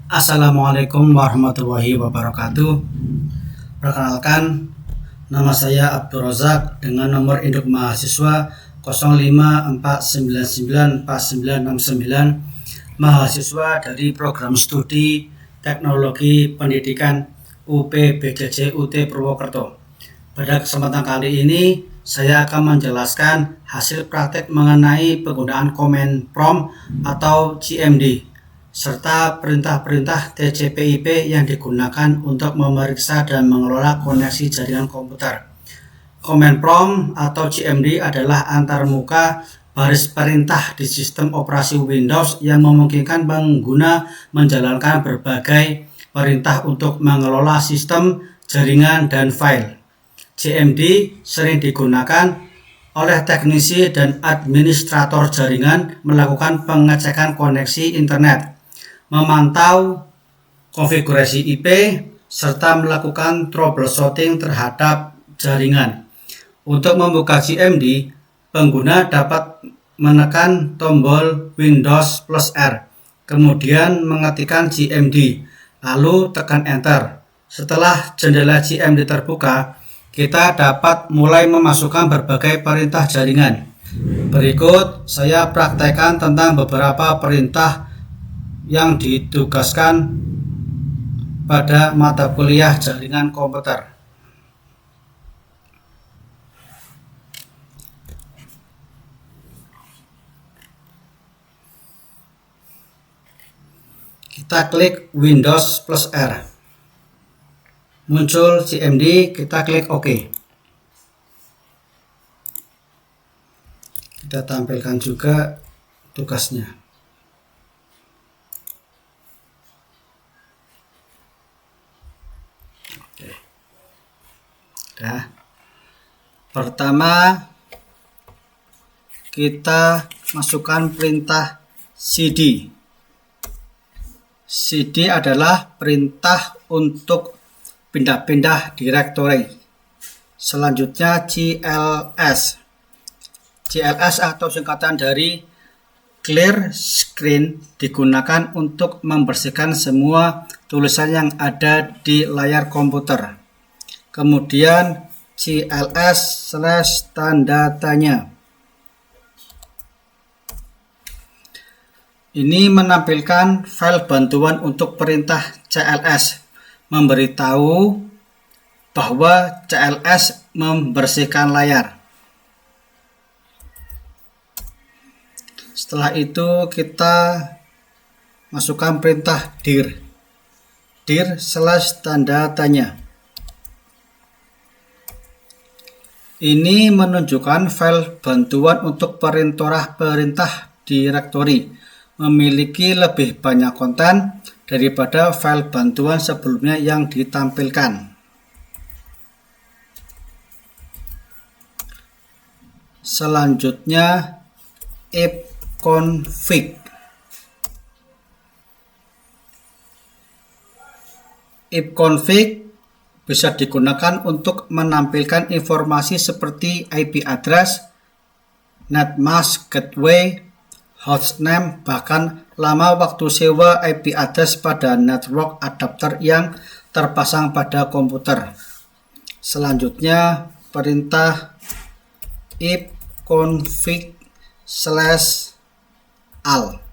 Assalamualaikum warahmatullahi wabarakatuh. Perkenalkan, nama saya Abdul Razak dengan nomor induk mahasiswa 0549949969, mahasiswa dari program studi Teknologi Pendidikan UPBJJ UT Purwokerto. Pada kesempatan kali ini, saya akan menjelaskan hasil praktek mengenai penggunaan command prompt atau CMD serta perintah-perintah TCP/IP yang digunakan untuk memeriksa dan mengelola koneksi jaringan komputer. Command prompt atau CMD adalah antarmuka baris perintah di sistem operasi Windows yang memungkinkan pengguna menjalankan berbagai perintah untuk mengelola sistem, jaringan, dan file. CMD sering digunakan oleh teknisi dan administrator jaringan melakukan pengecekan koneksi internet, memantau konfigurasi IP, serta melakukan troubleshooting terhadap jaringan. Untuk membuka CMD, pengguna dapat menekan tombol Windows plus R, kemudian mengetikkan CMD, lalu tekan Enter. Setelah jendela CMD terbuka, kita dapat mulai memasukkan berbagai perintah jaringan. Berikut saya praktekkan tentang beberapa perintah yang ditugaskan pada mata kuliah jaringan komputer. Kita klik Windows plus R. Muncul CMD, kita klik OK. Kita tampilkan juga tugasnya. Oke. Nah, pertama kita masukkan perintah CD. CD adalah perintah untuk pindah-pindah direktori. Selanjutnya CLS. CLS atau singkatan dari Clear Screen digunakan untuk membersihkan semua tulisan yang ada di layar komputer. Kemudian CLS/tanda tanya. Ini menampilkan file bantuan untuk perintah CLS, memberitahu bahwa CLS membersihkan layar. Setelah itu kita masukkan perintah dir /tanda tanya. Ini menunjukkan file bantuan untuk perintah direktori, memiliki lebih banyak konten daripada file bantuan sebelumnya yang ditampilkan. Selanjutnya ifconfig. Ifconfig bisa digunakan untuk menampilkan informasi seperti IP address, netmask gateway, hostname, bahkan lama waktu sewa IP address pada network adapter yang terpasang pada komputer. Selanjutnya perintah ifconfig/all.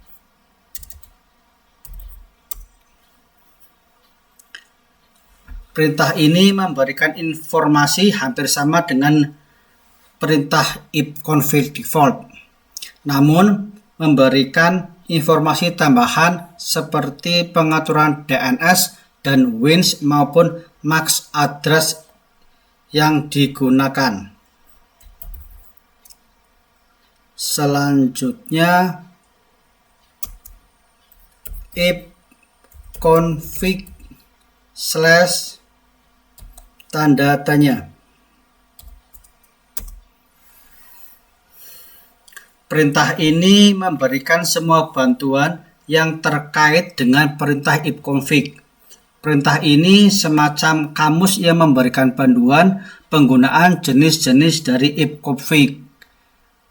Perintah ini memberikan informasi hampir sama dengan perintah ifconfig default, namun memberikan informasi tambahan seperti pengaturan DNS dan WINS maupun MAC address yang digunakan. Selanjutnya ifconfig/tanda tanya. Perintah ini memberikan semua bantuan yang terkait dengan perintah ifconfig. Perintah ini semacam kamus yang memberikan panduan penggunaan jenis-jenis dari ifconfig.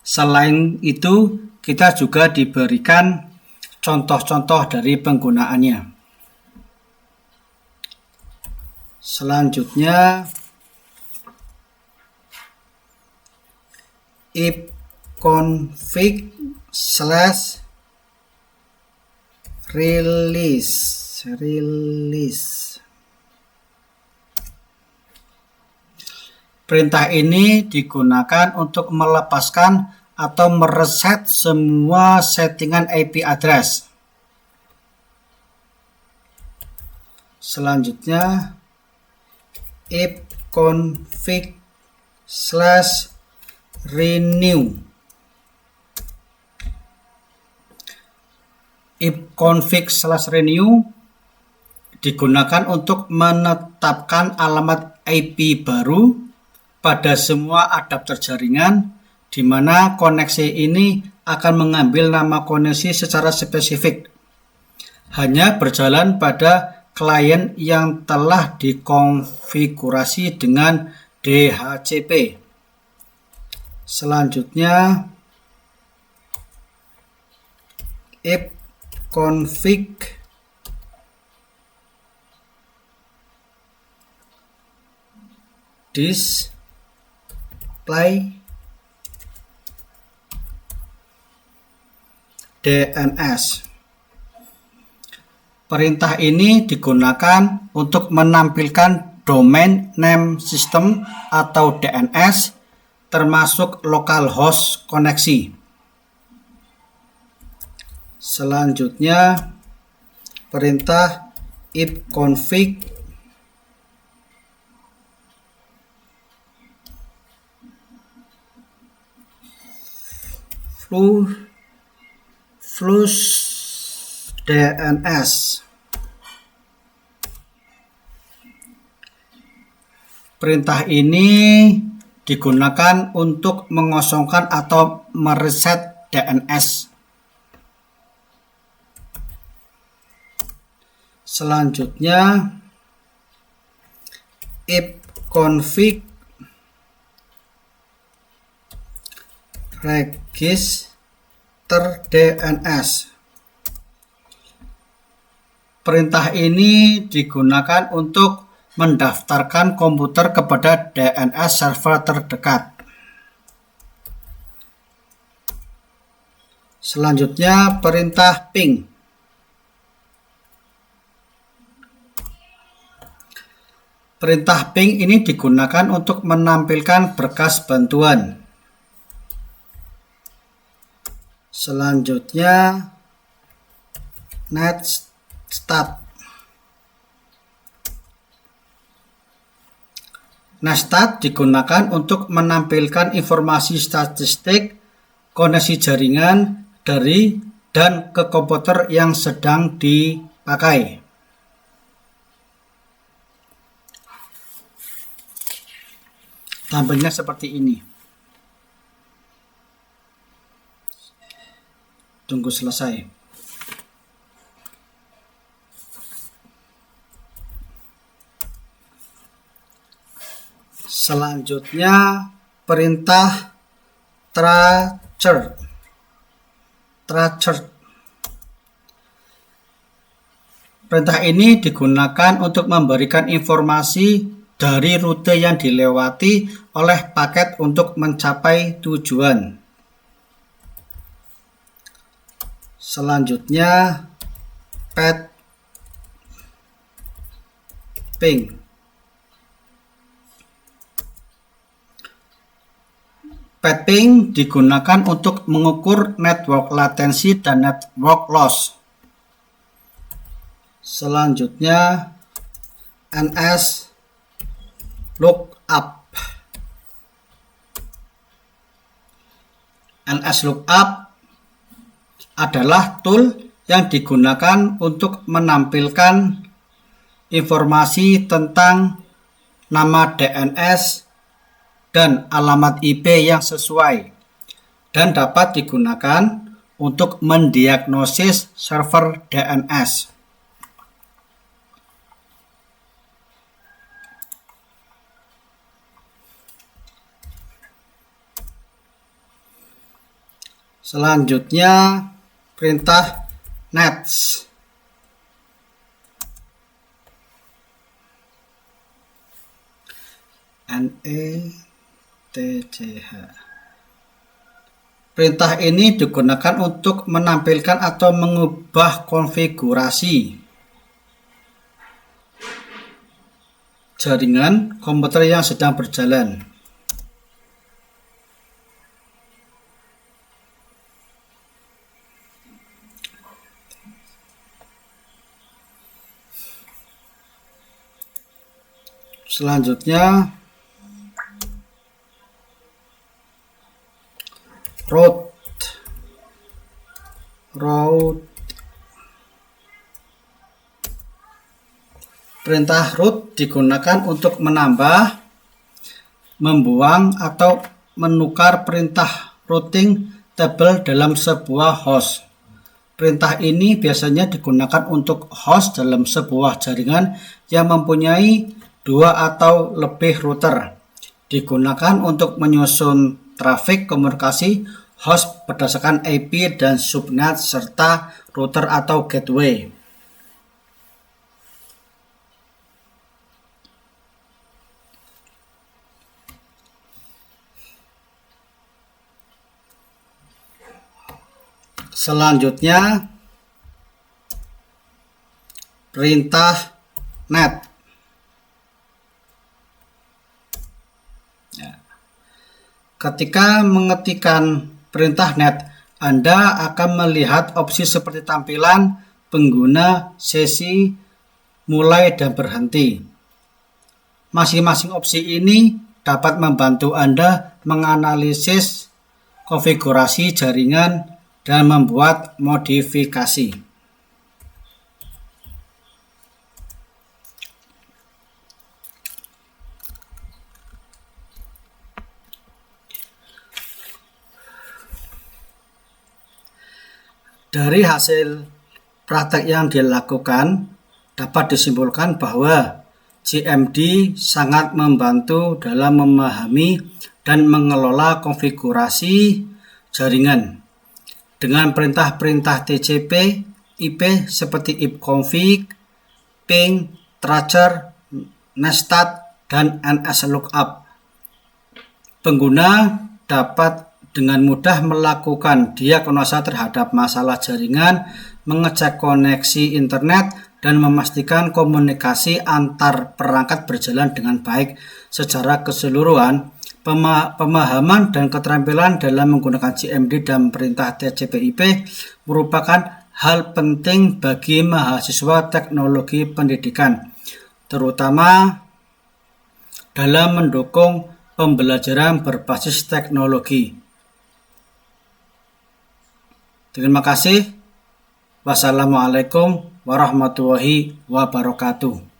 Selain itu, kita juga diberikan contoh-contoh dari penggunaannya. Selanjutnya if config slash release. Perintah ini digunakan untuk melepaskan atau mereset semua settingan IP address. Selanjutnya if config slash renew. If config slash renew digunakan untuk menetapkan alamat IP baru pada semua adapter jaringan, di mana koneksi ini akan mengambil nama koneksi secara spesifik, hanya berjalan pada klien yang telah dikonfigurasi dengan DHCP. Selanjutnya if config display DNS. Perintah ini digunakan untuk menampilkan domain name system atau DNS termasuk localhost koneksi. Selanjutnya perintah if config flush DNS. Perintah ini digunakan untuk mengosongkan atau mereset DNS. Selanjutnya if config register DNS. Perintah ini digunakan untuk mendaftarkan komputer kepada DNS server terdekat. Selanjutnya perintah ping. Perintah ping ini digunakan untuk menampilkan berkas bantuan. Selanjutnya netstat. Netstat digunakan untuk menampilkan informasi statistik koneksi jaringan dari dan ke komputer yang sedang dipakai. Tampilnya seperti ini. Tunggu selesai. Selanjutnya perintah tracer. Perintah ini digunakan untuk memberikan informasi dari rute yang dilewati oleh paket untuk mencapai tujuan. Selanjutnya pet ping. Pet ping digunakan untuk mengukur network latensi dan network loss. Selanjutnya NS lookup. NS lookup adalah tool yang digunakan untuk menampilkan informasi tentang nama DNS dan alamat IP yang sesuai dan dapat digunakan untuk mendiagnosis server DNS. Selanjutnya perintah nets. NETCH. Perintah ini digunakan untuk menampilkan atau mengubah konfigurasi jaringan komputer yang sedang berjalan. Selanjutnya root. Perintah root digunakan untuk menambah, membuang, atau menukar perintah routing table dalam sebuah host. Perintah ini biasanya digunakan untuk host dalam sebuah jaringan yang mempunyai 2 atau lebih router. Digunakan untuk menyusun trafik komunikasi host berdasarkan IP dan subnet serta router atau gateway. Selanjutnya perintah net. Ketika mengetikkan perintah net, Anda akan melihat opsi seperti tampilan pengguna, sesi, mulai, dan berhenti. Masing-masing opsi ini dapat membantu Anda menganalisis konfigurasi jaringan dan membuat modifikasi. Dari hasil praktek yang dilakukan, dapat disimpulkan bahwa CMD sangat membantu dalam memahami dan mengelola konfigurasi jaringan. Dengan perintah-perintah TCP, IP seperti ipconfig, ping, tracer, nestat, dan nslookup, pengguna dapat dengan mudah melakukan diagnosa terhadap masalah jaringan, mengecek koneksi internet, dan memastikan komunikasi antar perangkat berjalan dengan baik. Secara keseluruhan, pemahaman dan keterampilan dalam menggunakan CMD dan perintah TCP/IP merupakan hal penting bagi mahasiswa teknologi pendidikan, terutama dalam mendukung pembelajaran berbasis teknologi. Terima kasih. Wassalamualaikum warahmatullahi wabarakatuh.